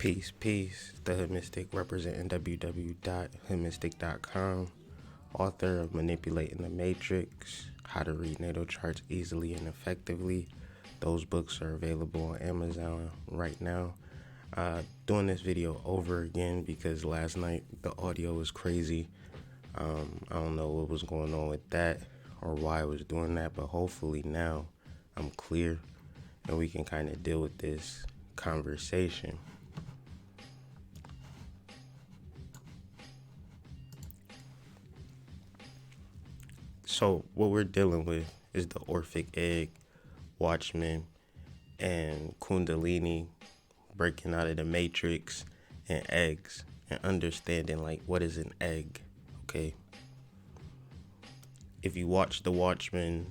Peace, peace. The Hood Mystic representing www.hoodmystic.com. Author of Manipulating the Matrix, How to Read Natal Charts Easily and Effectively. Those books are available on Amazon right now. Doing this video over again because last night the audio was crazy. I don't know what was going on with that or why I was doing that, but hopefully now I'm clear and we can kind of deal with this conversation. So what we're dealing with is the Orphic Egg, Watchmen, and Kundalini breaking out of the Matrix and eggs and understanding like what is an egg, okay? If you watch the Watchmen,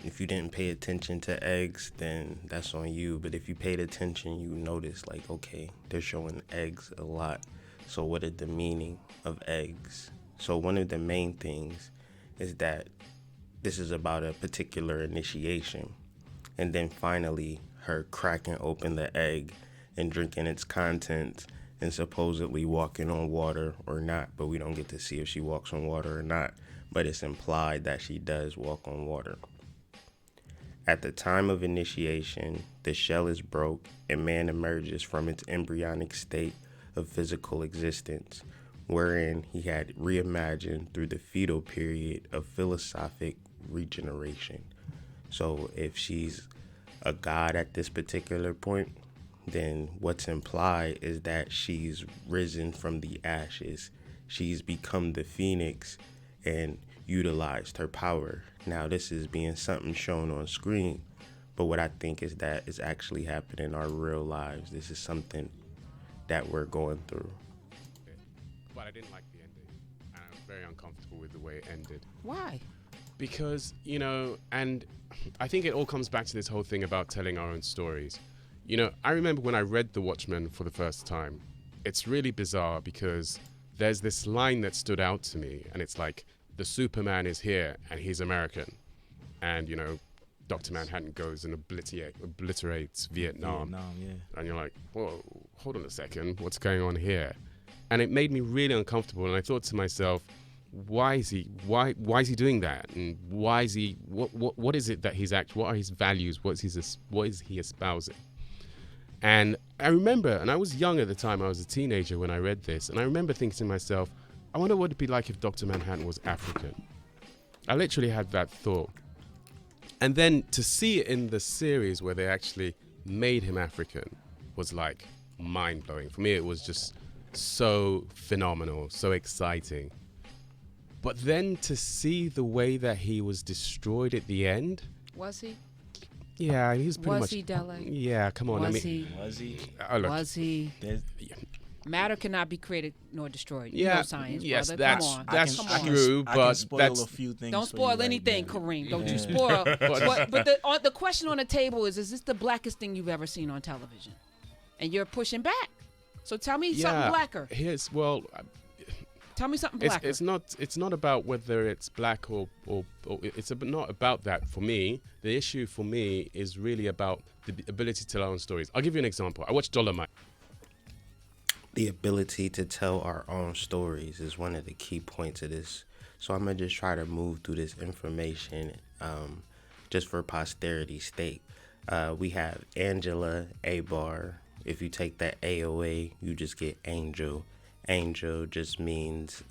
if you didn't pay attention to eggs, then that's on you. But if you paid attention, you notice like, okay, they're showing eggs a lot. So what is the meaning of eggs? So one of the main things is that this is about a particular initiation. And then finally, her cracking open the egg and drinking its contents and supposedly walking on water or not. But we don't get to see if she walks on water or not. But it's implied that she does walk on water. At the time of initiation, the shell is broke and man emerges from its embryonic state of physical existence, wherein he had reimagined through the fetal period of philosophic regeneration. So if she's a god at this particular point, then what's implied is that she's risen from the ashes. She's become the phoenix and utilized her power. Now this is being something shown on screen, but what I think is that it's actually happening in our real lives. This is something that we're going through. But I didn't like the ending, and I was very uncomfortable with the way it ended. Why? Because, and I think it all comes back to this whole thing about telling our own stories. I remember when I read The Watchmen for the first time, it's really bizarre because there's this line that stood out to me, and it's like, the Superman is here, and he's American. And, Dr. Manhattan goes and obliterates Vietnam. Yeah. And you're like, whoa, hold on a second, what's going on here? And it made me really uncomfortable, and I thought to myself, why is he doing that? And why is he, what is it that he's what are his values? What is he espousing? And I remember, and I was young at the time, I was a teenager when I read this, and I remember thinking to myself, I wonder what it'd be like if Dr. Manhattan was African. I literally had that thought. And then to see it in the series where they actually made him African was like mind-blowing. For me, it was just so phenomenal, so exciting. But then to see the way that he was destroyed at the end. Was he? Yeah, he was pretty much. Was he, Dele? Yeah, come on. Was he? Look, was he? Matter cannot be created nor destroyed. You know science, yes, brother. that's Come on. true. I but can spoil that's a few things. Don't spoil anything, Kareem. Don't you spoil. But the question on the table is this the blackest thing you've ever seen on television? And you're pushing back. So tell me something blacker. Tell me something blacker. It's not about whether it's black or it's not about that for me. The issue for me is really about the ability to tell our own stories. I'll give you an example. I watched Dolomite. The ability to tell our own stories is one of the key points of this. So I'm going to just try to move through this information just for posterity's sake. We have Angela Abar. If you take that A away, you just get Angel. Angel just means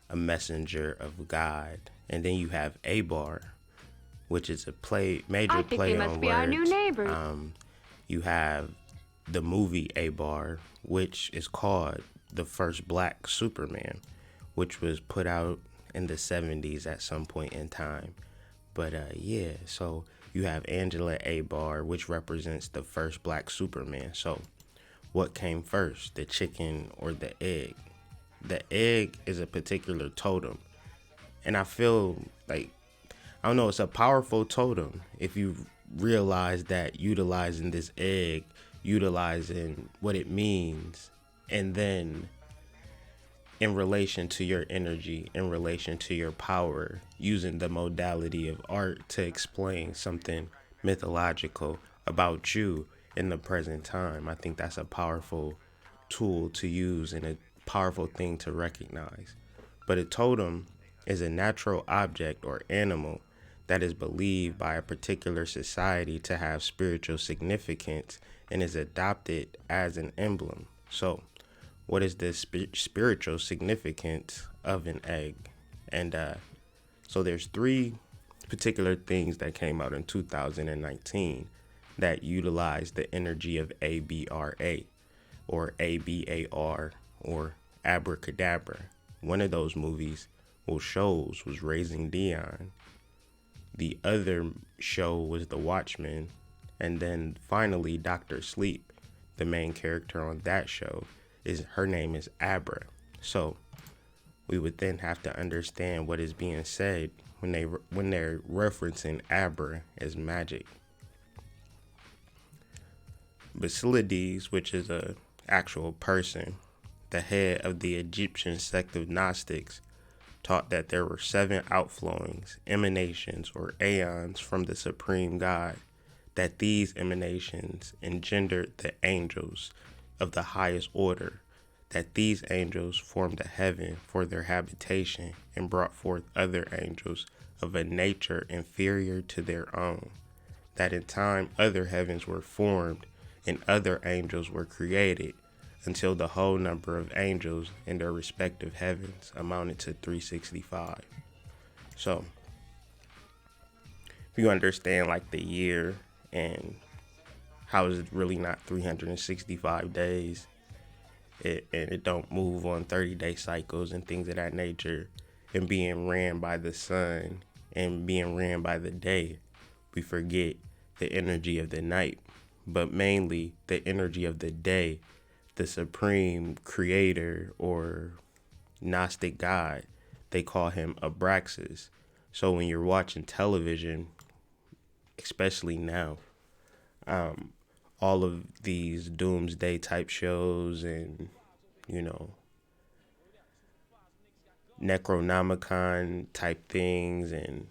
a messenger of God. And then you have Abar, which is a major play on words. Our new neighbors. You have the movie Abar, which is called the first black Superman, which was put out in the 70s at some point in time. But so you have Angela Abar, which represents the first black Superman. So what came first, the chicken or the egg? The egg is a particular totem. And I feel like, I don't know, it's a powerful totem if you realize that utilizing this egg, utilizing what it means, and then in relation to your energy, in relation to your power, using the modality of art to explain something mythological about you in the present time. I think that's a powerful tool to use and a powerful thing to recognize. But a totem is a natural object or animal that is believed by a particular society to have spiritual significance and is adopted as an emblem. So, what is the spiritual significance of an egg? And so there's three particular things that came out in 2019 that utilize the energy of ABRA or ABAR or abracadabra. One of those movies or shows was Raising Dion. The other show was The Watchmen. And then finally, Dr. Sleep, the main character on that show, her name is Abra. So we would then have to understand what is being said when they're referencing Abra as magic. Basilides, which is a actual person, the head of the Egyptian sect of Gnostics, taught that there were 7 outflowings, emanations, or aeons from the supreme God, that these emanations engendered the angels of the highest order, that these angels formed a heaven for their habitation and brought forth other angels of a nature inferior to their own, that in time other heavens were formed and other angels were created, until the whole number of angels in their respective heavens amounted to 365. So, if you understand like the year and how is it really not 365 days, and it don't move on 30-day cycles and things of that nature, and being ran by the sun and being ran by the day, we forget the energy of the night, but mainly the energy of the day. The supreme creator or Gnostic God, they call him Abraxas. So when you're watching television, especially now, all of these doomsday type shows and, Necronomicon type things and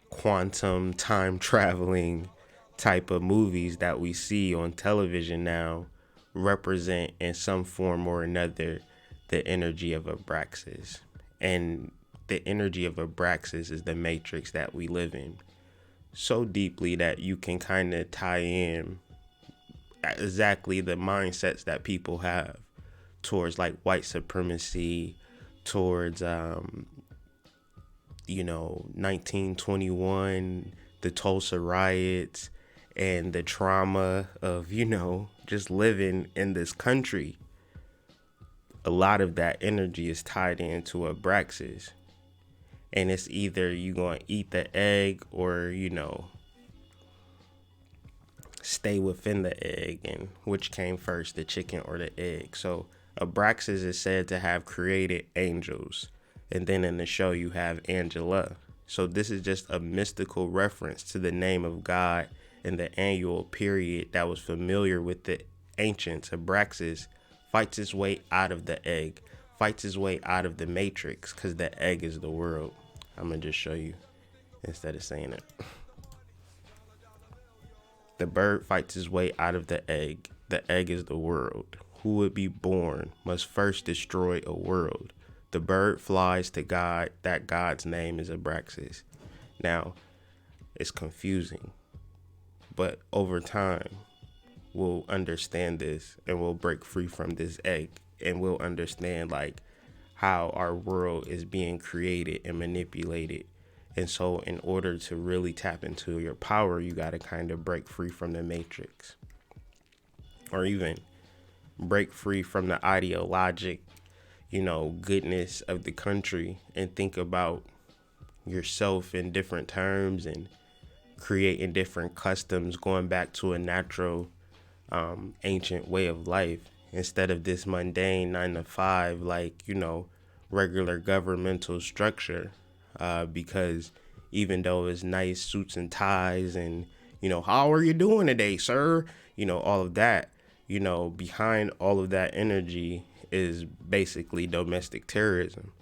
quantum time traveling type of movies that we see on television now represent in some form or another the energy of Abraxas. And the energy of Abraxas is the matrix that we live in so deeply that you can kind of tie in exactly the mindsets that people have towards like white supremacy, towards 1921, the Tulsa riots, and the trauma of, just living in this country. A lot of that energy is tied into Abraxas. And it's either you going to eat the egg or, stay within the egg. And which came first, the chicken or the egg? So Abraxas is said to have created angels. And then in the show, you have Angela. So this is just a mystical reference to the name of God in the annual period that was familiar with the ancients. Abraxas fights his way out of the egg, fights his way out of the matrix, because the egg is the world. I'm going to just show you instead of saying it. The bird fights his way out of the egg. The egg is the world. Who would be born must first destroy a world. The bird flies to God. That God's name is Abraxas. Now, it's confusing, but over time, we'll understand this and we'll break free from this egg, and we'll understand like how our world is being created and manipulated. And so in order to really tap into your power, you got to kind of break free from the matrix, or even break free from the ideologic, goodness of the country, and think about yourself in different terms and creating different customs, going back to a natural, ancient way of life instead of this mundane 9 to 5, like, regular governmental structure. Because even though it's nice suits and ties and, how are you doing today, sir? All of that, behind all of that energy is basically domestic terrorism,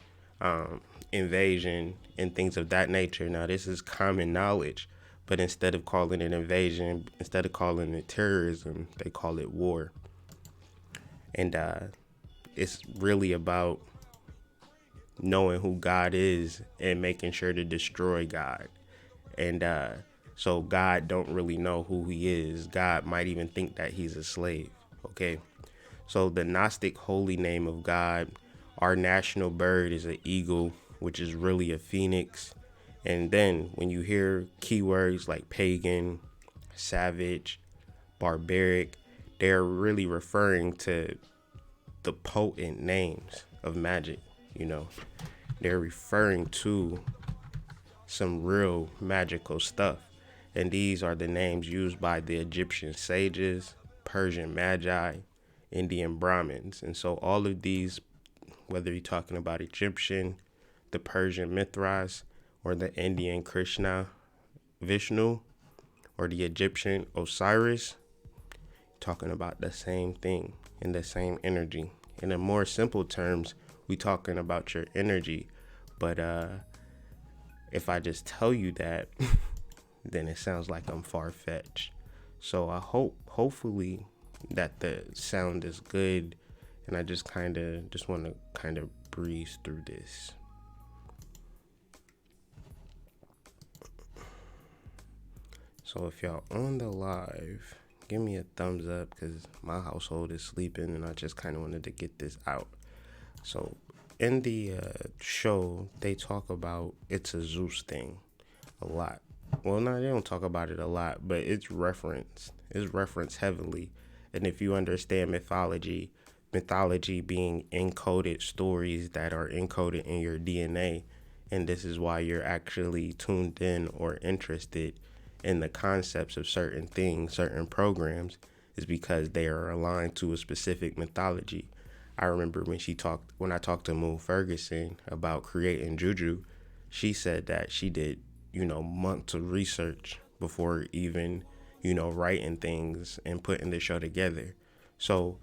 invasion, and things of that nature. Now, this is common knowledge, But instead of calling it invasion, instead of calling it terrorism, they call it war. And it's really about knowing who God is and making sure to destroy God. And so God don't really know who he is. God might even think that he's a slave. Okay. So the Gnostic holy name of God, our national bird is an eagle, which is really a phoenix. And then when you hear keywords like pagan, savage, barbaric, they're really referring to the potent names of magic. You know, they're referring to some real magical stuff. And these are the names used by the Egyptian sages, Persian magi, Indian Brahmins. And so all of these, whether you're talking about Egyptian, the Persian Mithras, or the Indian Krishna, Vishnu, or the Egyptian Osiris, talking about the same thing and the same energy. In the more simple terms, we talking about your energy. But if I just tell you that, then it sounds like I'm far-fetched. So I hopefully that the sound is good, and I just want to kind of breeze through this. So if y'all on the live, give me a thumbs up, because my household is sleeping and I just kind of wanted to get this out. So in the show, they talk about it's a Zeus thing a lot. Well, no, they don't talk about it a lot, but it's referenced heavily. And if you understand mythology being encoded stories that are encoded in your DNA, and this is why you're actually tuned in or interested in the concepts of certain things, certain programs, is because they are aligned to a specific mythology. I remember when I talked to Moon Ferguson about creating Juju, she said that she did, months of research before even, writing things and putting the show together. So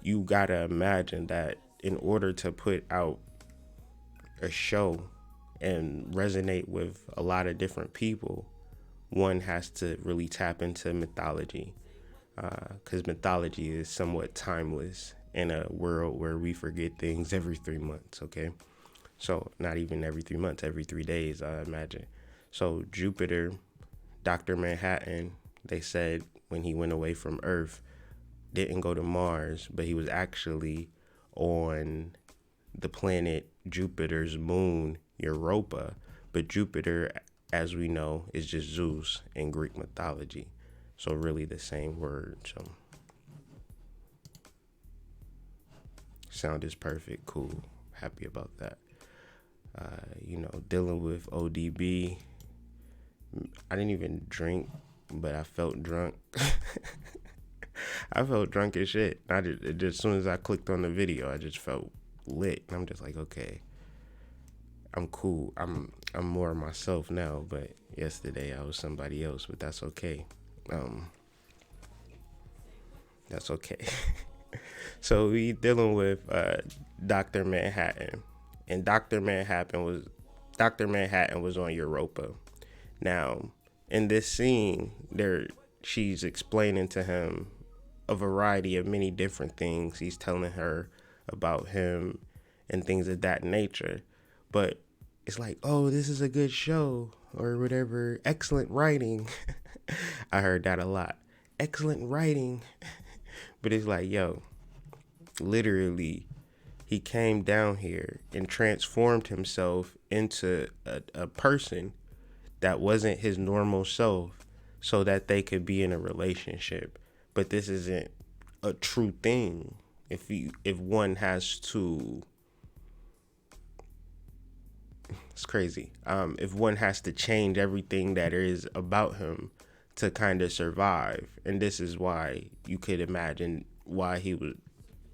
you gotta imagine that in order to put out a show and resonate with a lot of different people, one has to really tap into mythology, because mythology is somewhat timeless in a world where we forget things every 3 months, okay? So not even every 3 months, every 3 days, I imagine. So Jupiter, Dr. Manhattan, they said when he went away from Earth, didn't go to Mars, but he was actually on the planet Jupiter's moon, Europa. But Jupiter, as we know, is just Zeus in Greek mythology. So really the same word. So sound is perfect, cool, happy about that. Dealing with ODB, I didn't even drink, but I felt drunk. I felt drunk as shit. As soon as I clicked on the video, I just felt lit. And I'm just like, okay, I'm cool. I'm more myself now, but yesterday I was somebody else, but that's okay. That's okay. So we dealing with Dr. Manhattan, and Dr. Manhattan was on Europa. Now, in this scene, she's explaining to him a variety of many different things. He's telling her about him and things of that nature. But it's like, oh, this is a good show or whatever. Excellent writing. I heard that a lot. Excellent writing. But it's like, yo, literally, he came down here and transformed himself into a person that wasn't his normal self so that they could be in a relationship. But this isn't a true thing. If one has to, it's crazy. If one has to change everything that is about him to kind of survive. And this is why you could imagine why he would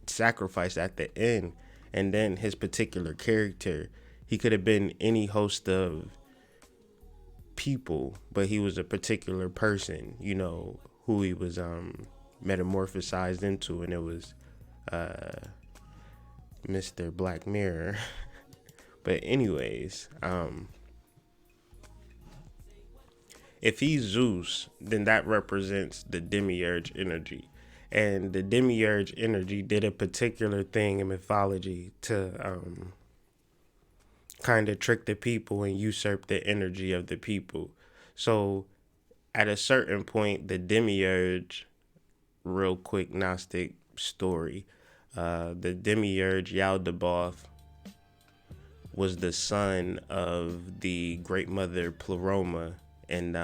sacrifice at the end. And then his particular character, he could have been any host of people, but he was a particular person, who he was metamorphosized into, and it was Mr. Black Mirror. But anyways, if he's Zeus, then that represents the demiurge energy. And the demiurge energy did a particular thing in mythology to kind of trick the people and usurp the energy of the people. So at a certain point, the demiurge, real quick Gnostic story, the demiurge Yaldabaoth was the son of the great mother Pleroma, and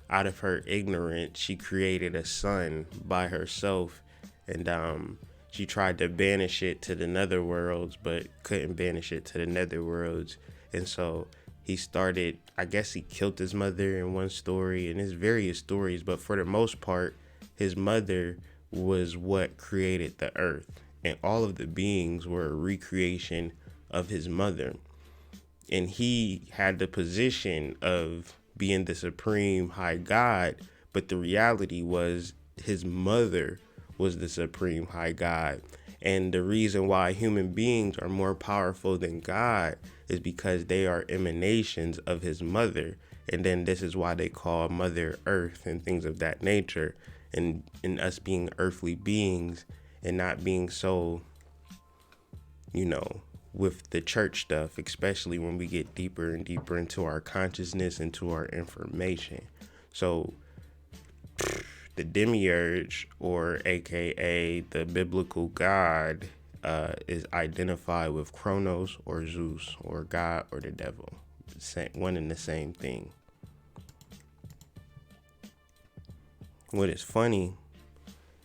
out of her ignorance, she created a son by herself, and she tried to banish it to the netherworlds, but couldn't banish it to the netherworlds. And so he started, I guess he killed his mother in one story, and there's various stories, but for the most part, his mother was what created the earth. And all of the beings were a recreation of his mother. And he had the position of being the supreme high god, but the reality was his mother was the supreme high god. And the reason why human beings are more powerful than God is because they are emanations of his mother. And then this is why they call Mother Earth and things of that nature. And in us being earthly beings and not being so, with the church stuff, especially when we get deeper and deeper into our consciousness, into our information. So the demiurge, or aka the biblical god, is identified with Kronos or Zeus or God or the devil. One and the same thing. What is funny,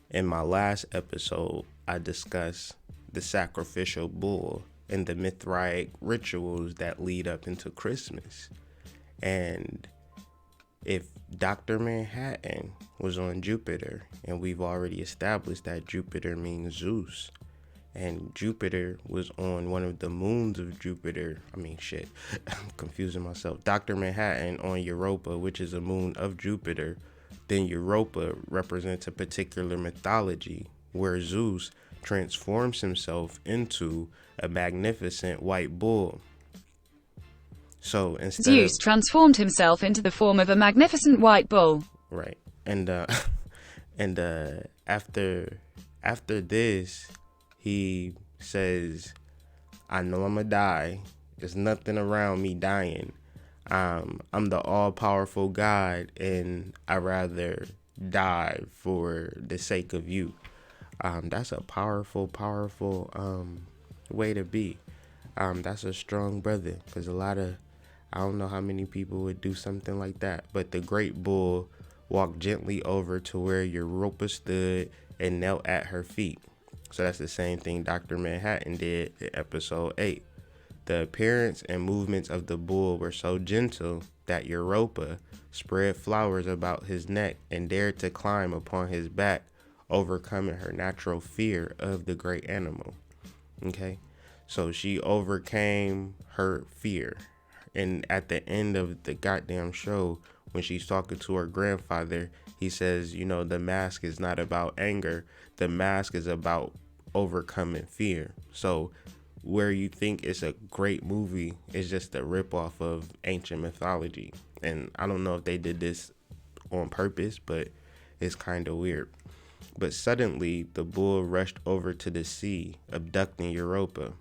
in my last episode, I discussed the sacrificial bull and the Mithraic rituals that lead up into Christmas. And if Dr. Manhattan was on Jupiter, and we've already established that Jupiter means Zeus, and Jupiter was on one of the moons of Jupiter, I'm confusing myself. Dr. Manhattan on Europa, which is a moon of Jupiter, then Europa represents a particular mythology where Zeus transforms himself into a magnificent white bull. So instead Zeus transformed himself into the form of a magnificent white bull. Right. And after this, he says, I know I'm gonna die. There's nothing around me dying. I'm the all-powerful God, and I'd rather die for the sake of you. That's a powerful way to be. That's a strong brother, because I don't know how many people would do something like that. But the great bull walked gently over to where Europa stood and knelt at her feet. So that's the same thing Dr. Manhattan did in episode 8. The appearance and movements of the bull were so gentle that Europa spread flowers about his neck and dared to climb upon his back, overcoming her natural fear of the great animal. Okay, so she overcame her fear. And at the end of the goddamn show, when she's talking to her grandfather, he says, the mask is not about anger. The mask is about overcoming fear. So where you think it's a great movie is just a ripoff of ancient mythology. And I don't know if they did this on purpose, but it's kind of weird. But suddenly, the bull rushed over to the sea, abducting Europa.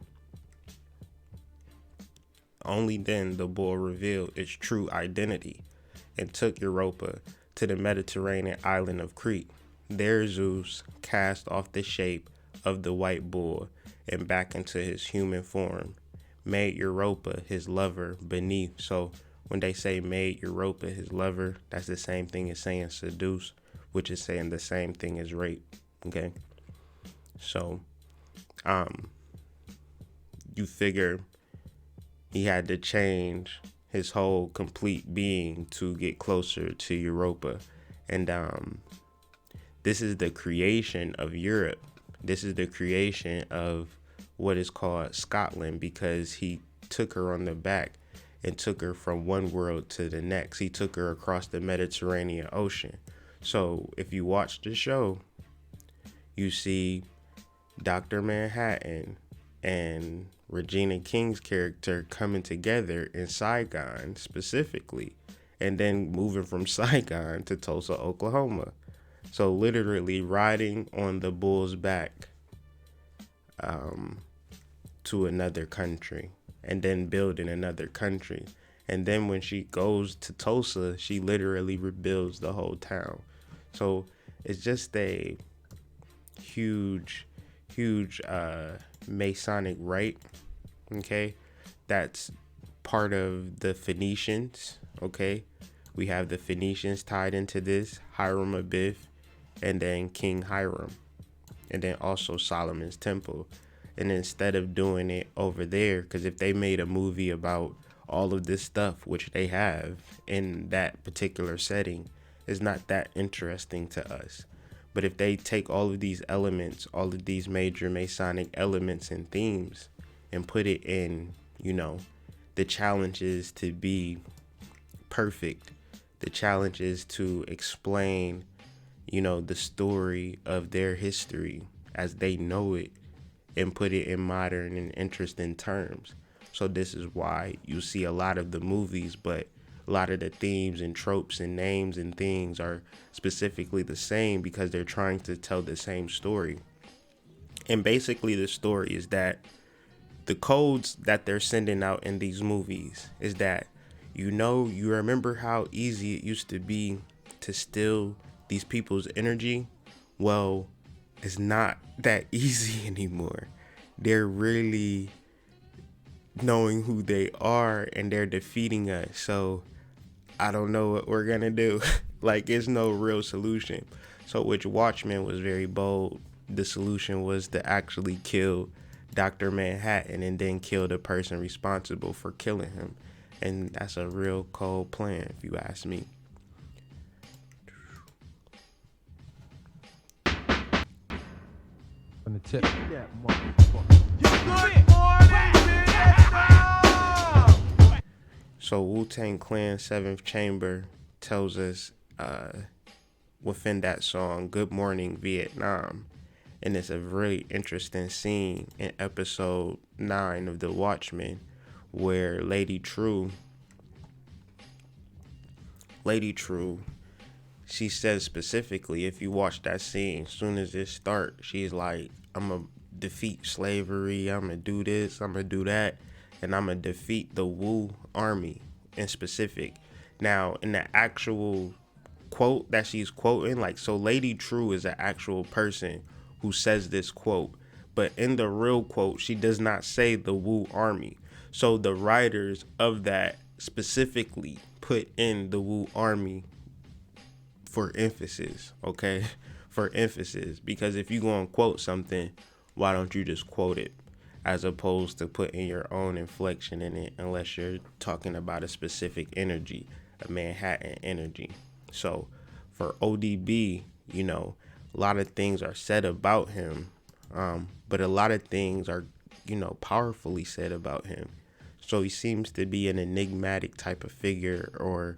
Only then the bull revealed its true identity and took Europa to the Mediterranean island of Crete. There Zeus cast off the shape of the white bull and back into his human form, made Europa his lover beneath. So when they say made Europa his lover, that's the same thing as saying seduce, which is saying the same thing as rape. Okay, so you figure he had to change his whole complete being to get closer to Europa. And this is the creation of Europe. This is the creation of what is called Scotland, because he took her on the back and took her from one world to the next. He took her across the Mediterranean Ocean. So if you watch the show, you see Dr. Manhattan and Regina King's character coming together in Saigon specifically. and then moving from Saigon to Tulsa, Oklahoma. So literally riding on the bull's back to another country, and then building another country. And then when she goes to Tulsa, she literally rebuilds the whole town. So it's just a huge Masonic rite, okay? That's part of the Phoenicians, okay? We have the Phoenicians tied into this, Hiram Abiff, and then King Hiram, and then also Solomon's Temple. And instead of doing it over there, because if they made a movie about all of this stuff, which they have in that particular setting, is not that interesting to us. But if they take all of these elements, all of these major Masonic elements and themes, and put it in, you know, the challenge is to be perfect. The challenge is to explain, you know, the story of their history as they know it, and put it in modern and interesting terms. So this is why you see a lot of the movies, but a lot of the themes and tropes and names and things are specifically the same, because they're trying to tell the same story. And basically the story is that the codes that they're sending out in these movies is that, you know, you remember how easy it used to be to steal these people's energy? Well, it's not that easy anymore. They're really knowing who they are, and they're defeating us. So I don't know what we're gonna do. Like, it's no real solution. So which Watchmen was very bold. The solution was to actually kill Dr. Manhattan and then kill the person responsible for killing him. And that's a real cold plan, if you ask me. On the tip. So Wu-Tang Clan 7th Chamber tells us within that song, Good Morning Vietnam. And it's a really interesting scene in episode 9 of The Watchmen, where Lady True, she says specifically, if you watch that scene, as soon as it starts, she's like, I'm going to defeat slavery, I'm going to do this, I'm going to do that, and I'm going to defeat the Wu army in specific. Now, in the actual quote that she's quoting, like, so Lady True is an actual person who says this quote, but in the real quote, she does not say the Wu army. So the writers of that specifically put in the Wu army for emphasis, okay? For emphasis, because if you go and quote something, why don't you just quote it, as opposed to putting your own inflection in it, unless you're talking about a specific energy, a Manhattan energy. So for ODB, you know, a lot of things are said about him, but a lot of things are, you know, powerfully said about him. So he seems to be an enigmatic type of figure, or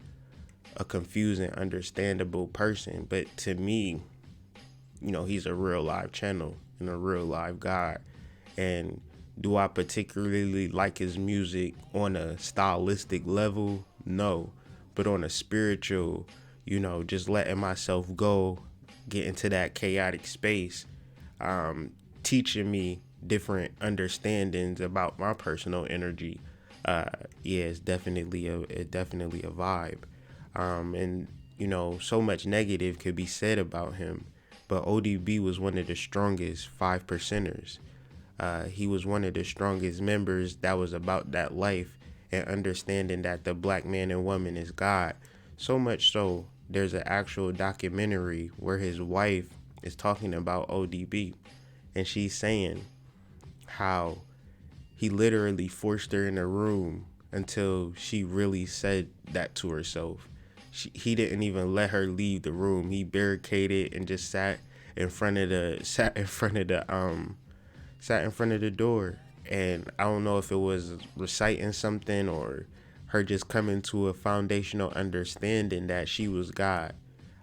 a confusing, understandable person. But to me, you know, he's a real live channel and a real live God. And do I particularly like his music on a stylistic level? No. But on a spiritual, you know, just letting myself go, get into that chaotic space, teaching me different understandings about my personal energy. Yeah, it's definitely a vibe. And, you know, so much negative could be said about him, but ODB was one of the strongest 5%ers. He was one of the strongest members that was about that life and understanding that the black man and woman is God. So much so, there's an actual documentary where his wife is talking about ODB, and she's saying how he literally forced her in a room until she really said that to herself. He didn't even let her leave the room. He barricaded and just sat in front of the door. And I don't know if it was reciting something or her just coming to a foundational understanding that she was God.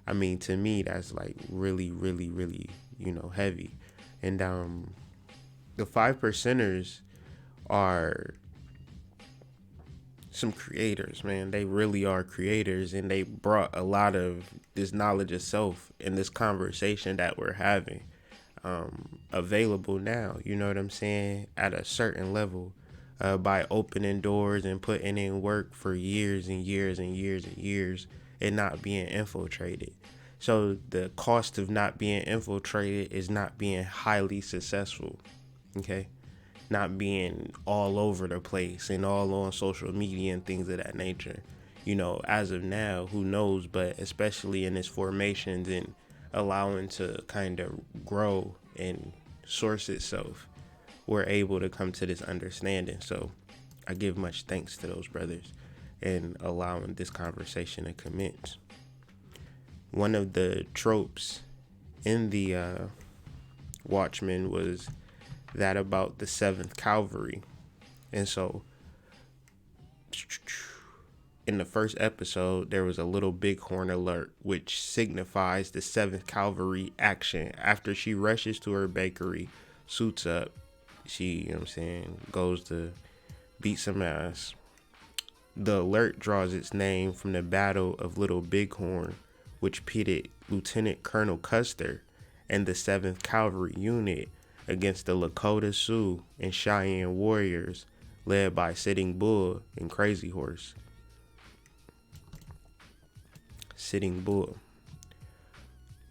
I mean, to me, that's like really, really, really, you know, heavy. And the 5%ers are some creators, man. They really are creators, and they brought a lot of this knowledge of self in this conversation that we're having available now. You know what I'm saying? At a certain level, by opening doors and putting in work for years and years and years and years and not being infiltrated. So the cost of not being infiltrated is not being highly successful. Okay? Not being all over the place and all on social media and things of that nature. You know, as of now, who knows, but especially in its formations and allowing to kind of grow and source itself, we're able to come to this understanding. So I give much thanks to those brothers and allowing this conversation to commence. One of the tropes in the Watchmen was that about the 7th Calvary. And so in the first episode, there was a little bighorn alert, which signifies the 7th Calvary action. After she rushes to her bakery, suits up, she, you know what I'm saying, goes to beat some ass. The alert draws its name from the Battle of Little Bighorn, which pitted Lieutenant Colonel Custer and the 7th Cavalry Unit against the Lakota Sioux and Cheyenne warriors led by Sitting Bull and Crazy Horse. Sitting Bull.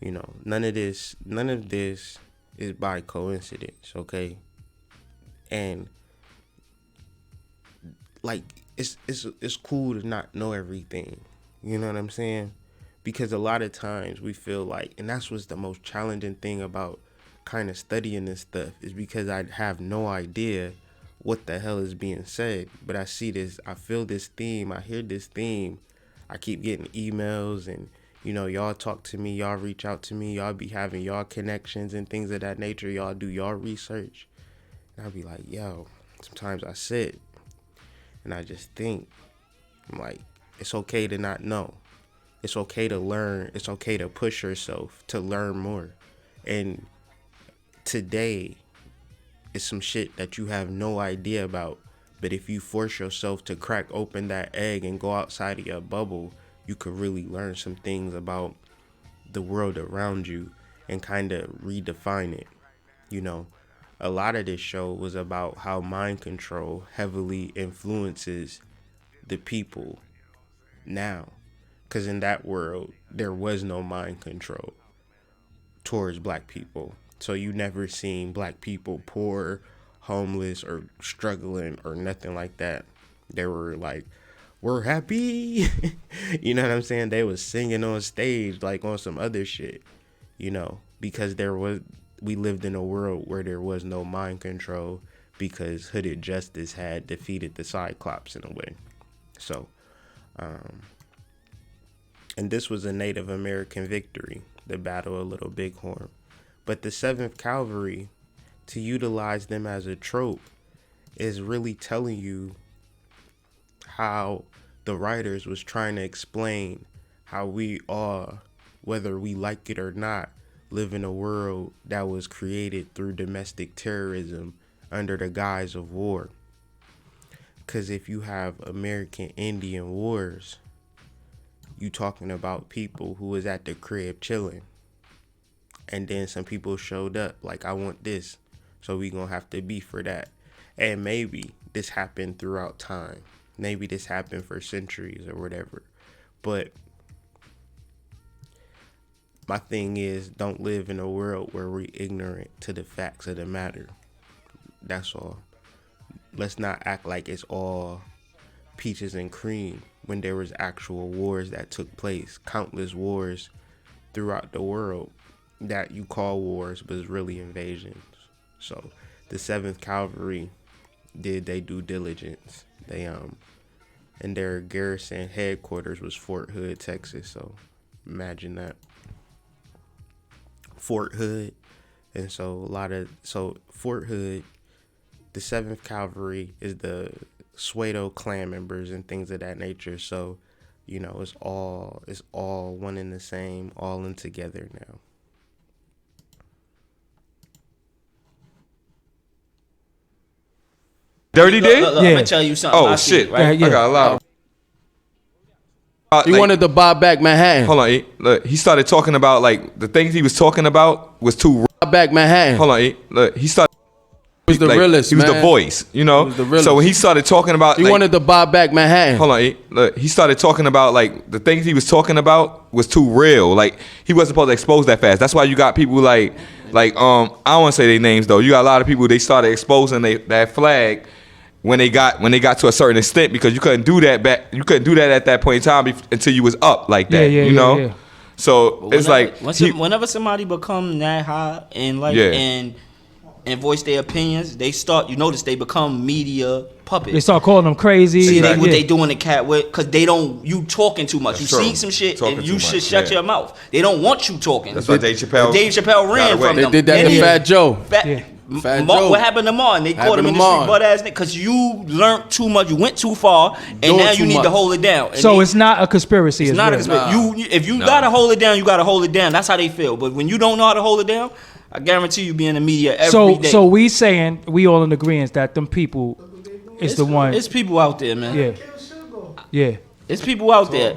You know, none of this is by coincidence, okay? And like it's cool to not know everything. You know what I'm saying? Because a lot of times we feel like, and that's what's the most challenging thing about kind of studying this stuff, is because I have no idea what the hell is being said. But I see this, I feel this theme, I hear this theme. I keep getting emails and, you know, y'all talk to me, y'all reach out to me, y'all be having y'all connections and things of that nature. Y'all do y'all research. And I'll be like, yo, sometimes I sit and I just think, I'm like, it's okay to not know. It's okay to learn. It's okay to push yourself to learn more. And today is some shit that you have no idea about. But if you force yourself to crack open that egg and go outside of your bubble, you could really learn some things about the world around you and kind of redefine it. You know, a lot of this show was about how mind control heavily influences the people now. Because in that world, there was no mind control towards black people. So you never seen black people poor, homeless, or struggling or nothing like that. They were like, we're happy. You know what I'm saying? They was singing on stage like on some other shit, you know, because we lived in a world where there was no mind control because hooded justice had defeated the Cyclops in a way. So, and this was a Native American victory, the Battle of Little Bighorn. But the 7th Cavalry, to utilize them as a trope, is really telling you how the writers was trying to explain how we all, whether we like it or not, live in a world that was created through domestic terrorism under the guise of war. Because if you have American Indian wars, you talking about people who was at the crib chilling. And then some people showed up like, I want this, so we gonna have to beef for that. And maybe this happened throughout time. Maybe this happened for centuries or whatever. But my thing is, don't live in a world where we're ignorant to the facts of the matter. That's all. Let's not act like it's all peaches and cream when there was actual wars that took place. Countless wars throughout the world that you call wars, but it's really invasions. So the 7th Cavalry did their due diligence. They and their garrison headquarters was Fort Hood, Texas. So imagine that. Fort Hood. And so Fort Hood, the 7th Cavalry is the Suedo clan members and things of that nature. So, you know, it's all one and the same, all in together now. Dirty did? Look, I'm gonna tell you something. Oh shit! Right? I got a lot. He wanted to buy back Manhattan. Hold on, look. He started talking about like the things he was talking about was too. Buy back Manhattan. Hold on, look. He started. He was the realest, He was man. the voice, you know. So when he started talking about, he wanted to buy back Manhattan. Hold on, look. He started talking about like the things he was talking about was too real. Like he wasn't supposed to expose that fast. That's why you got people like I don't want to say their names though. You got a lot of people. They started exposing that flag when they got to a certain extent because you couldn't do that back. You couldn't do that at that point in time until you was up like that. You know. Yeah. So it's like whenever somebody become that high and like and voice their opinions, they start. You notice they become media puppets. They start calling them crazy. See what they doing the cat with because they don't. You talking too much. That's you see some shit talking and you should shut your mouth. They don't want you talking. That's why Dave Chappelle ran from them. They did that to Fat Joe. Fat Joe. What happened to Martin? They caught him in the street butt ass nigga because you learned too much. You went too far, and now you need to hold it down. So it's not a conspiracy. It's not a conspiracy. If you gotta hold it down, you gotta hold it down. That's how they feel. But when you don't know how to hold it down, I guarantee you be in the media every day. So we saying we all in agreement that them people is the one. It's people out there, man. Yeah. It's people out there.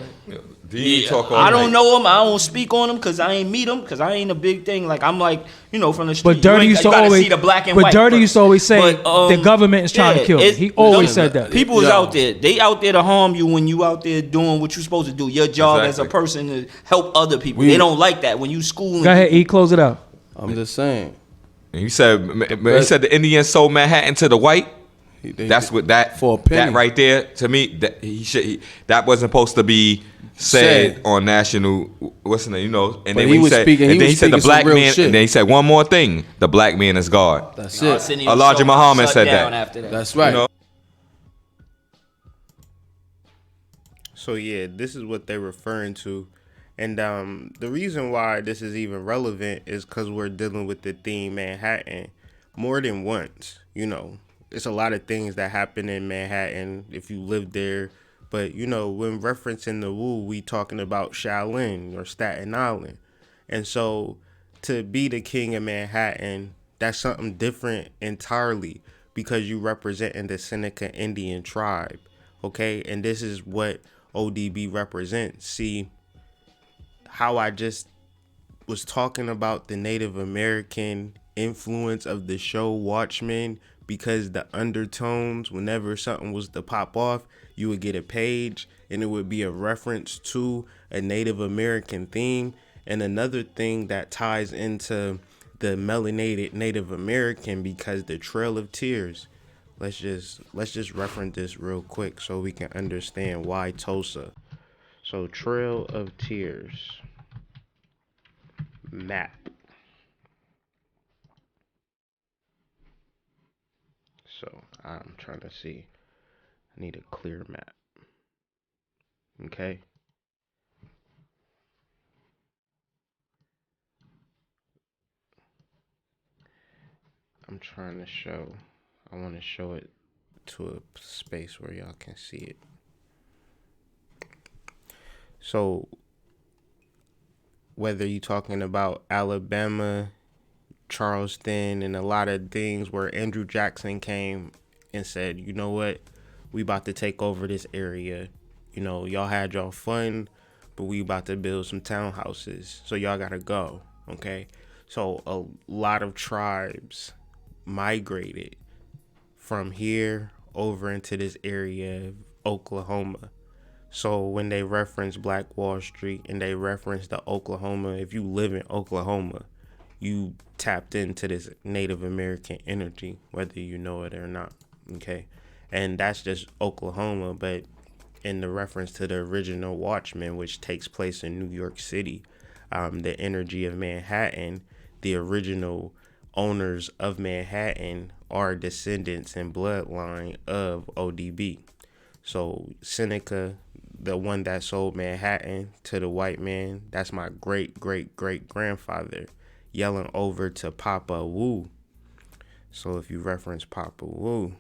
I don't know them. I don't speak on them because I ain't meet them because I ain't a big thing. Like I'm like from the street. But Dirty used to always see the black and but white. Dirty used to always say the government is trying to kill me. He always said that. People is out there. They out there to harm you when you out there doing what you're supposed to do. Your job as a person to help other people. They don't like that when you schooling. Go ahead, E. Close it out. I'm just saying. You said the Indians sold Manhattan to the white. That's what that for a penny. That right there to me that wasn't supposed to be said on national. What's the name? You know. And then he said the black man. Shit. And then he said one more thing: the black man is God. That's it. Elijah Muhammad said that. That's right. You know? So yeah, this is what they're referring to. And the reason why this is even relevant is because we're dealing with the theme Manhattan more than once. You know, it's a lot of things that happen in Manhattan if you live there. But, when referencing the Wu, we talking about Shaolin or Staten Island. And so to be the king of Manhattan, that's something different entirely because you representing the Seneca Indian tribe. Okay, and this is what ODB represents. See, how I just was talking about the Native American influence of the show Watchmen, because the undertones, whenever something was to pop off, you would get a page and it would be a reference to a Native American theme. And another thing that ties into the melanated Native American, because the Trail of Tears, let's just reference this real quick so we can understand why Tulsa. So Trail of Tears map. So I'm trying to see. I need a clear map. Okay. I'm trying to show. I want to show it to a space where y'all can see it. So whether you're talking about Alabama, Charleston, and a lot of things where Andrew Jackson came and said, you know what, we about to take over this area. Y'all had y'all fun, but we about to build some townhouses. So y'all gotta go, okay? So a lot of tribes migrated from here over into this area of Oklahoma. So when they reference Black Wall Street and they reference the Oklahoma, if you live in Oklahoma, you tapped into this Native American energy, whether you know it or not, okay? And that's just Oklahoma, but in the reference to the original Watchmen, which takes place in New York City, the energy of Manhattan, the original owners of Manhattan are descendants and bloodline of ODB. So Seneca, the one that sold Manhattan to the white man, that's my great-great-great-grandfather yelling over to Papa Wu. So if you reference Papa Wu,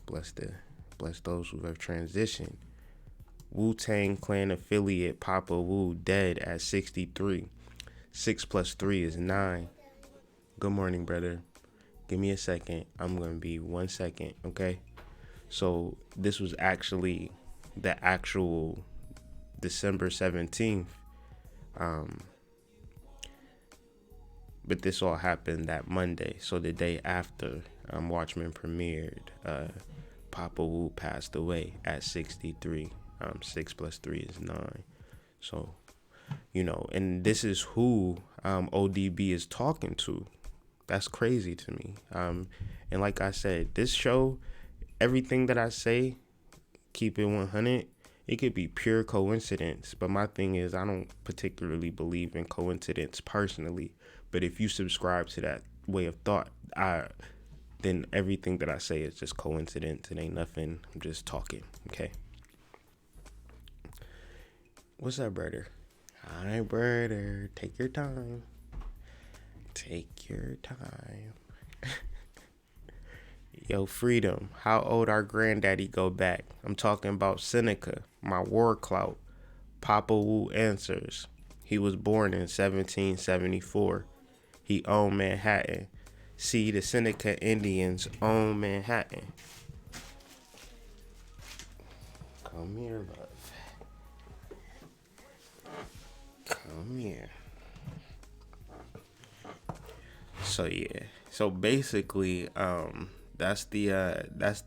bless those who have transitioned. Wu-Tang Clan affiliate Papa Wu dead at 63. 6 + 3 is 9. Good morning, brother. Give me a second. I'm going to be 1 second, okay? So this was actually the actual December 17th. But this all happened that Monday. So the day after Watchmen premiered, Papa Wu passed away at 63. 6 plus 3 is 9. So, you know, and this is who ODB is talking to. That's crazy to me. And like I said, this show, everything that I say, keep it 100, it could be pure coincidence. But my thing is, I don't particularly believe in coincidence personally. But if you subscribe to that way of thought, then everything that I say is just coincidence. It ain't nothing. I'm just talking, okay? What's up, brother? Hi, brother. Take your time. Take your time. Yo, Freedom, how old our granddaddy go back? I'm talking about Seneca, my war clout. Papa Wu answers. He was born in 1774. He owned Manhattan. See, the Seneca Indians own Manhattan. Come here, love. Come here. So yeah. So basically, that's the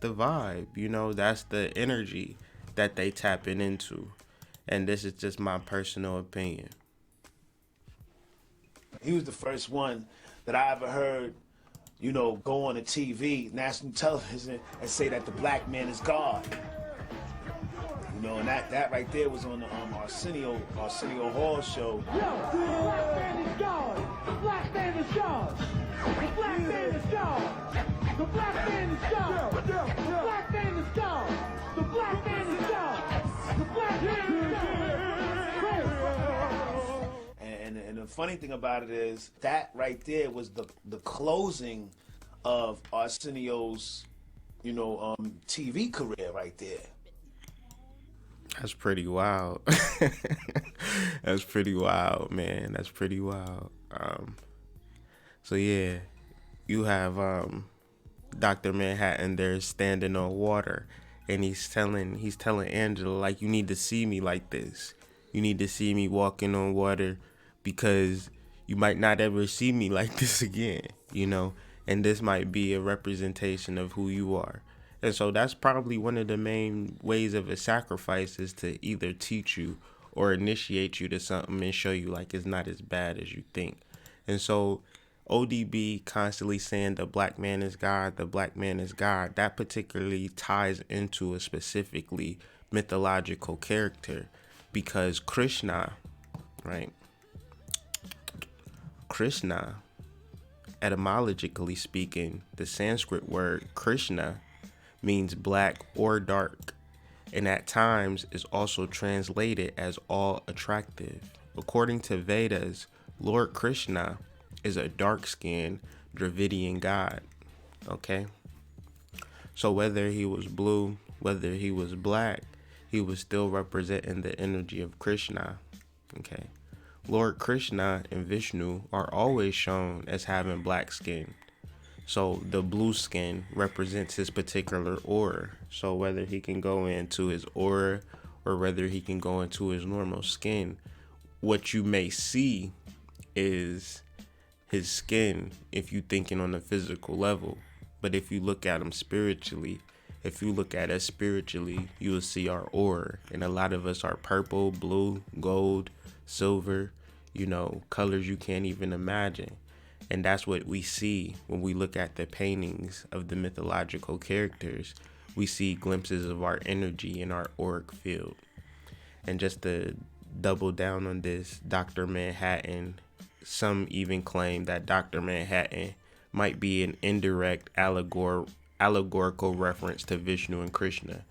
vibe, you know, that's the energy that they tapping into. And this is just my personal opinion. He was the first one that I ever heard, you know, go on the TV, national television, and say that the black man is God. You know, and that right there was on the Arsenio Hall show. Yo, the black man is God. The black man is God. The black man is God. The black man is God. The black man is God. The black man is God. The black man is God. And the funny thing about it is that right there was the closing of Arsenio's, you know, TV career right there. That's pretty wild. That's pretty wild, man. That's pretty wild. So yeah, you have Dr. Manhattan there standing on water, and he's telling Angela, like, you need to see me like this. You need to see me walking on water, because you might not ever see me like this again, you know, and this might be a representation of who you are. And so that's probably one of the main ways of a sacrifice, is to either teach you or initiate you to something and show you like it's not as bad as you think. And so ODB constantly saying the black man is God, the black man is God, that particularly ties into a specifically mythological character, because Krishna, right? Krishna, etymologically speaking, the Sanskrit word Krishna means black or dark, and at times is also translated as all attractive. According to Vedas, Lord Krishna is a dark-skinned Dravidian god, okay? So whether he was blue, whether he was black, he was still representing the energy of Krishna, okay? Lord Krishna and Vishnu are always shown as having black skin. So the blue skin represents his particular aura. So whether he can go into his aura or whether he can go into his normal skin, what you may see is his skin if you're thinking on a physical level. But if you look at him spiritually, if you look at us spiritually, you will see our aura. And a lot of us are purple, blue, gold, silver, you know, colors you can't even imagine. And that's what we see when we look at the paintings of the mythological characters. We see glimpses of our energy in our auric field. And just to double down on this, Dr. Manhattan, some even claim that Dr. Manhattan might be an indirect allegorical reference to Vishnu and Krishna.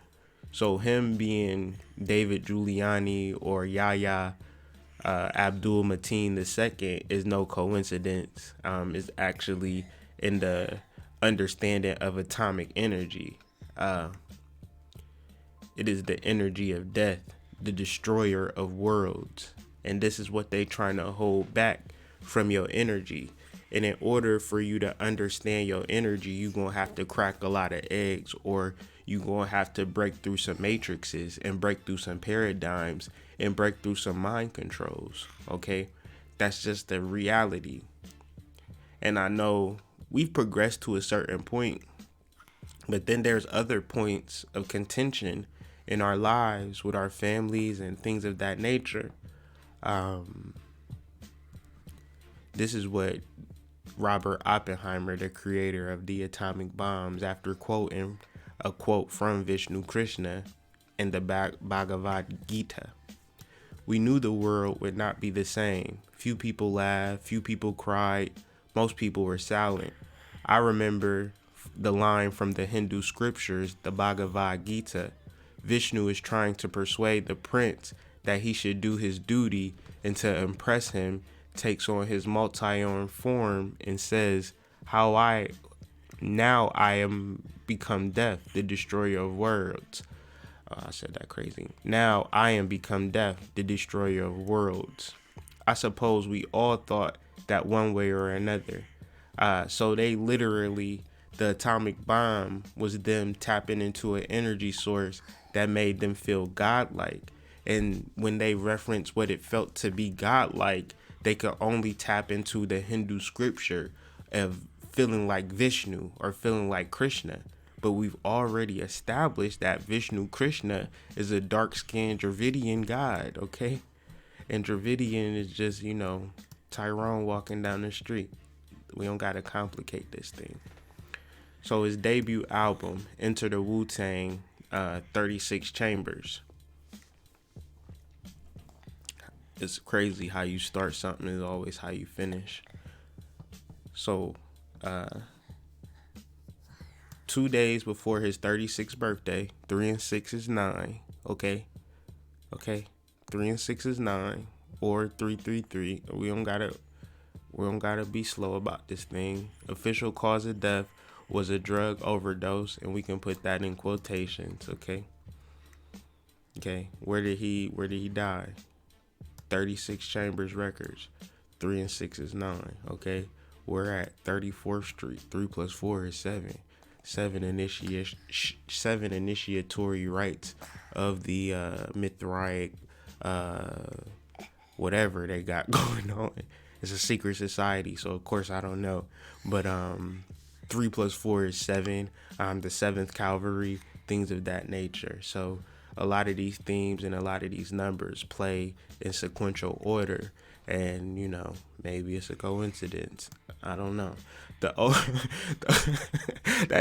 So him being David Giuliani or Yahya Abdul Mateen II is no coincidence. Is actually in the understanding of atomic energy. It is the energy of death, the destroyer of worlds. And this is what they trying to hold back from your energy. And in order for you to understand your energy, you're going to have to crack a lot of eggs, or you're going to have to break through some matrices and break through some paradigms and break through some mind controls. Okay? That's just the reality. And I know we've progressed to a certain point, but then there's other points of contention in our lives with our families and things of that nature. This is what Robert Oppenheimer, the creator of the atomic bombs, after quoting a quote from Vishnu Krishna in the Bhagavad Gita. We knew the world would not be the same. Few people laughed, few people cried, most people were silent. I remember the line from the Hindu scriptures, the Bhagavad Gita. Vishnu is trying to persuade the prince that he should do his duty, and to impress him, takes on his multi-armed form and says, now I am become death, the destroyer of worlds. I said that crazy. Now I am become death, the destroyer of worlds. I suppose we all thought that one way or another. So they literally, the atomic bomb was them tapping into an energy source that made them feel godlike. And when they reference what it felt to be godlike, they could only tap into the Hindu scripture of feeling like Vishnu or feeling like Krishna. But we've already established that Vishnu Krishna is a dark-skinned Dravidian god, okay? And Dravidian is just, Tyrone walking down the street. We don't got to complicate this thing. So his debut album, Enter the Wu-Tang, 36 Chambers. It's crazy how you start something is always how you finish. So, 2 days before his 36th birthday, 3 and 6 is 9. Okay. 3 and 6 is 9, or 333. We don't gotta be slow about this thing. Official cause of death was a drug overdose, and we can put that in quotations. Okay. Where did he die? 36 Chambers Records. 3 and 6 is 9. Okay. We're at 34th Street. 3 plus 4 is 7. 7 initiatory rites of the Mithraic, whatever they got going on. It's a secret society, so of course I don't know. But 3 plus 4 is 7. The 7th Calvary, things of that nature. So a lot of these themes and a lot of these numbers play in sequential order, and maybe it's a coincidence. I don't know. That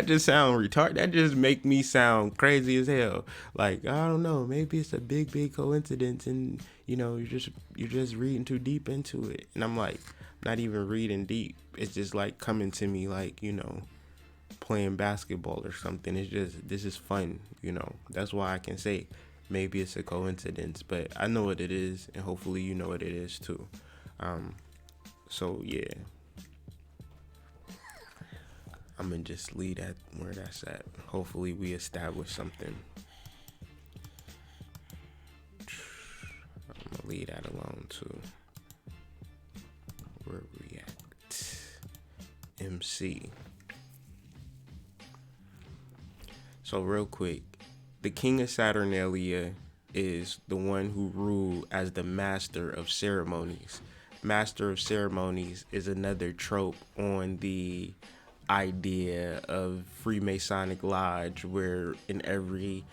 just sound retarded. That just make me sound crazy as hell. Like, I don't know, maybe it's a big coincidence, and you're just reading too deep into it. And I'm like, not even reading deep. It's just like coming to me like, playing basketball or something. It's just, this is fun, That's why I can say maybe it's a coincidence, but I know what it is, and hopefully you know what it is too. So yeah, I'm gonna just leave that where that's at. Hopefully we establish something. I'm gonna leave that alone too. Where we at? MC. So real quick, the king of Saturnalia is the one who ruled as the master of ceremonies. Master of ceremonies is another trope on the idea of Freemasonic lodge, where in every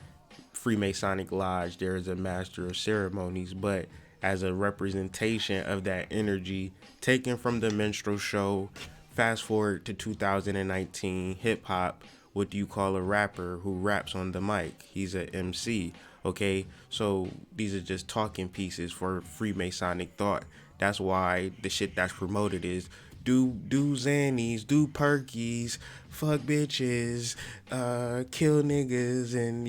Freemasonic lodge there is a master of ceremonies, but as a representation of that energy taken from the minstrel show. Fast forward to 2019, hip hop. What do you call a rapper who raps on the mic? He's an MC, okay? So these are just talking pieces for Freemasonic thought. That's why the shit that's promoted is do Xannies, do Perkies, fuck bitches, kill niggas, and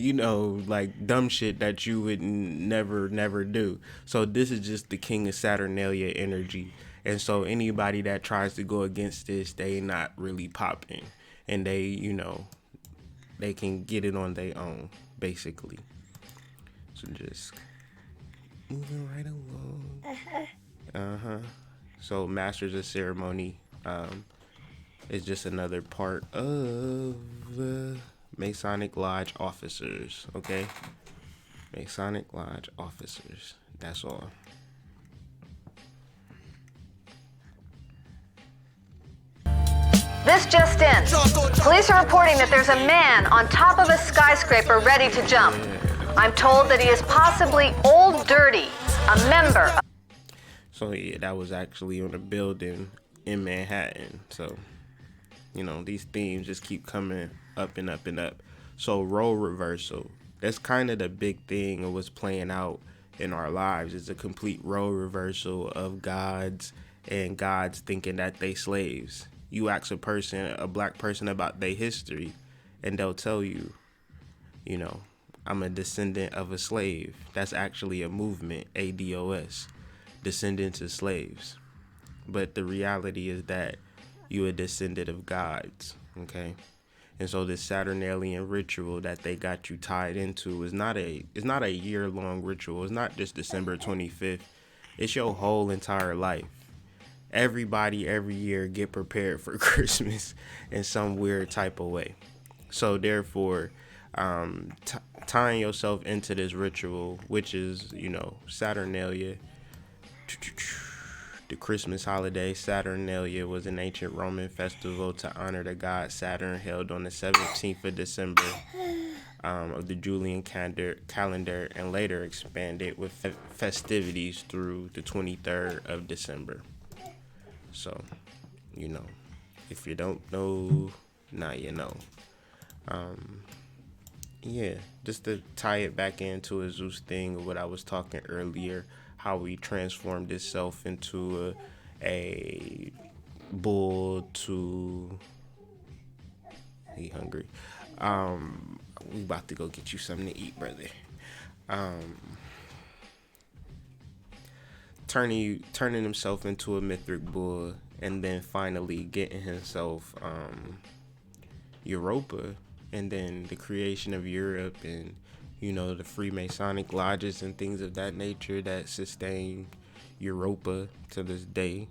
like dumb shit that you would never do. So this is just the king of Saturnalia energy. And so anybody that tries to go against this, they not really popping. And they, they can get it on their own, basically. So just moving right along. So Masters of Ceremony, It's just another part of Masonic Lodge officers, okay? Masonic Lodge officers. That's all. This just in. Police are reporting that there's a man on top of a skyscraper ready to jump. I'm told that he is possibly Old Dirty, a member. So yeah, that was actually on a building in Manhattan. So, you know, these themes just keep coming up and up and up. So role reversal, that's kind of the big thing of what's playing out in our lives. It's a complete role reversal of gods and gods thinking that they slaves. You ask a black person about their history, and they'll tell you, you know, I'm a descendant of a slave. That's actually a movement, ADOS, descendants of slaves. But the reality is that you're a descendant of gods, okay? And so this Saturnalian ritual that they got you tied into is not a year-long ritual. It's not just December 25th. It's your whole entire life. Everybody every year get prepared for Christmas in some weird type of way. So therefore, tying yourself into this ritual, which is, you know, Saturnalia, the Christmas holiday. Saturnalia was an ancient Roman festival to honor the god Saturn, held on the 17th of December of the Julian calendar, and later expanded with festivities through the 23rd of December. So, you know, if you don't know, now you know. Yeah, just to tie it back into a Zeus thing of what I was talking earlier, how we transformed itself into a bull to... He hungry. We about to go get you something to eat, brother. Turning himself into a Mithric bull, and then finally getting himself Europa, and then the creation of Europe, and, you know, the Freemasonic lodges and things of that nature that sustain Europa to this day.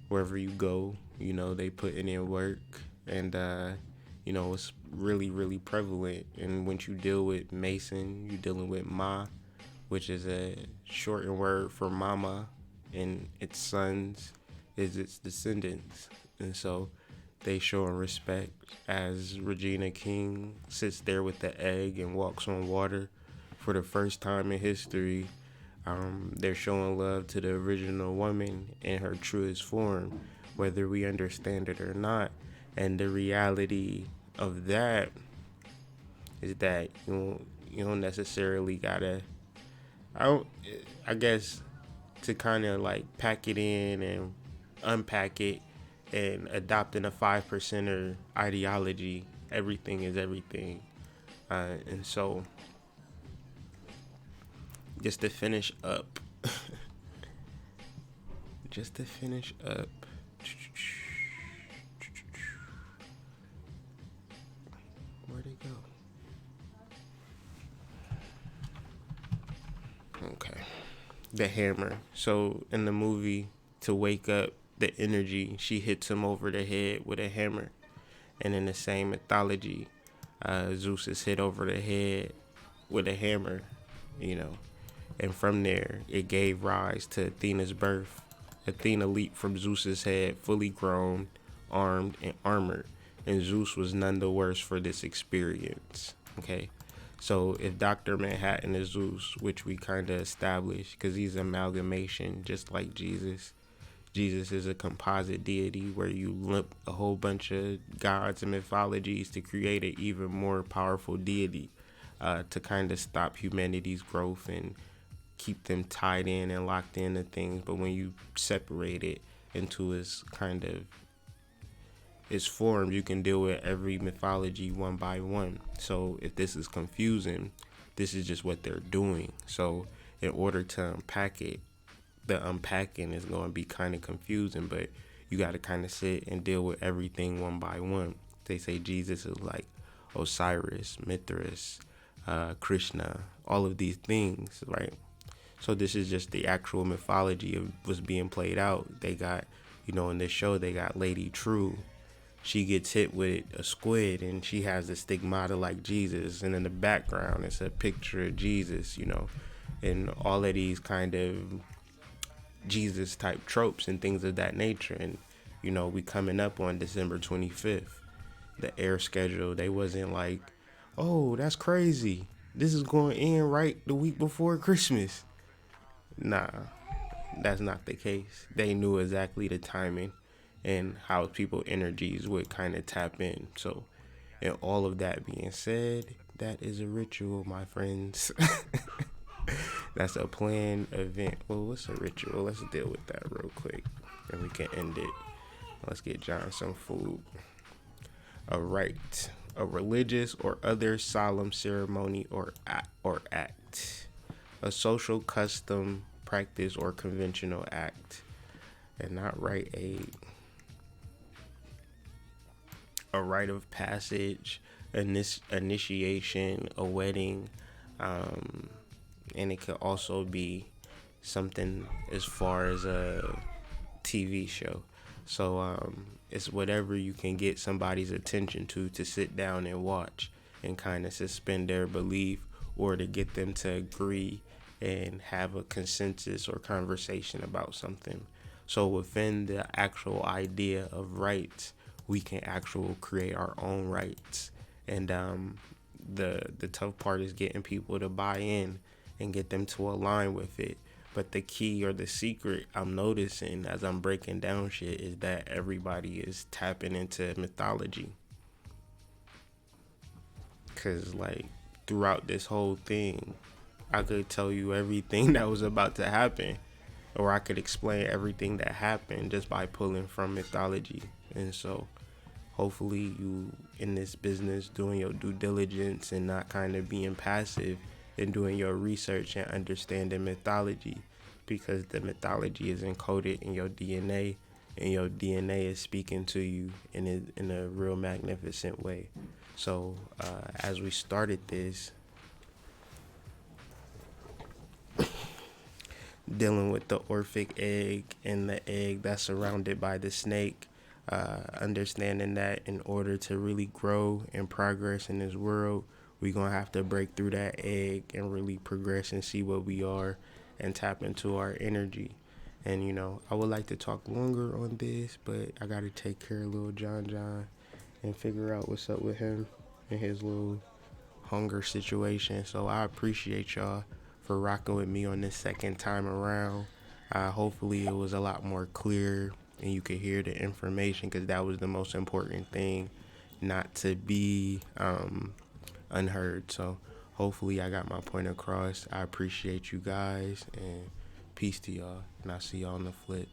Wherever you go, you know, they putting in work, and you know, it's really, really prevalent. And once you deal with Mason, you're dealing with Ma, which is a shortened word for mama, and its sons is its descendants. And so they showing respect as Regina King sits there with the egg and walks on water for the first time in history. They're showing love to the original woman in her truest form, whether we understand it or not. And the reality of that is that you don't necessarily gotta... I guess to kind of like pack it in and unpack it and adopting a 5%er ideology, everything is everything. And so just to finish up, where'd it go? Okay. The hammer. So in the movie, to wake up the energy, she hits him over the head with a hammer. And in the same mythology, Zeus is hit over the head with a hammer, you know. And from there, it gave rise to Athena's birth. Athena leaped from Zeus's head, fully grown, armed, and armored. And Zeus was none the worse for this experience, okay? So if Dr. Manhattan is Zeus, which we kind of established, because he's an amalgamation, just like Jesus. Jesus is a composite deity where you lump a whole bunch of gods and mythologies to create an even more powerful deity to kind of stop humanity's growth and keep them tied in and locked into things. But when you separate it into its kind of its form, you can deal with every mythology one by one. So if this is confusing, this is just what they're doing. So in order to unpack it, the unpacking is going to be kind of confusing, but you got to kind of sit and deal with everything one by one. They say Jesus is like Osiris, Mithras, Krishna, all of these things, right? So this is just the actual mythology of what's being played out. They got, You know, in this show, they got Lady True. She gets hit with a squid and she has the stigmata like Jesus. And in the background, it's a picture of Jesus, you know, and all of these kind of Jesus type tropes and things of that nature. And, you know, we coming up on December 25th. The air schedule, they wasn't like, oh, that's crazy. This is going in right the week before Christmas. Nah, that's not the case. They knew exactly the timing and how people's energies would kind of tap in. So, and all of that being said, that is a ritual, my friends. That's a planned event. Well, what's a ritual? Let's deal with that real quick, and we can end it. Let's get John some food. A rite, a religious or other solemn ceremony or act. A social custom, practice, or conventional act. And not rite aid. A rite of passage, initiation, a wedding, and it could also be something as far as a TV show. So it's whatever you can get somebody's attention to sit down and watch and kind of suspend their belief, or to get them to agree and have a consensus or conversation about something. So within the actual idea of rights, we can actually create our own rights. And the tough part is getting people to buy in and get them to align with it. But the key or the secret I'm noticing as I'm breaking down shit is that everybody is tapping into mythology. Cause like throughout this whole thing, I could tell you everything that was about to happen, or I could explain everything that happened just by pulling from mythology. And so hopefully you in this business doing your due diligence and not kind of being passive and doing your research and understanding mythology, because the mythology is encoded in your DNA, and your DNA is speaking to you in a real magnificent way. So as we started this, dealing with the Orphic egg and the egg that's surrounded by the snake, understanding that in order to really grow and progress in this world, we're going to have to break through that egg and really progress and see what we are and tap into our energy. And, you know, I would like to talk longer on this, but I got to take care of little John and figure out what's up with him and his little hunger situation. So I appreciate y'all for rocking with me on this second time around. Hopefully it was a lot more clear and you could hear the information, because that was the most important thing, not to be unheard. So hopefully I got my point across. I appreciate you guys, and peace to y'all, and I'll see y'all on the flip.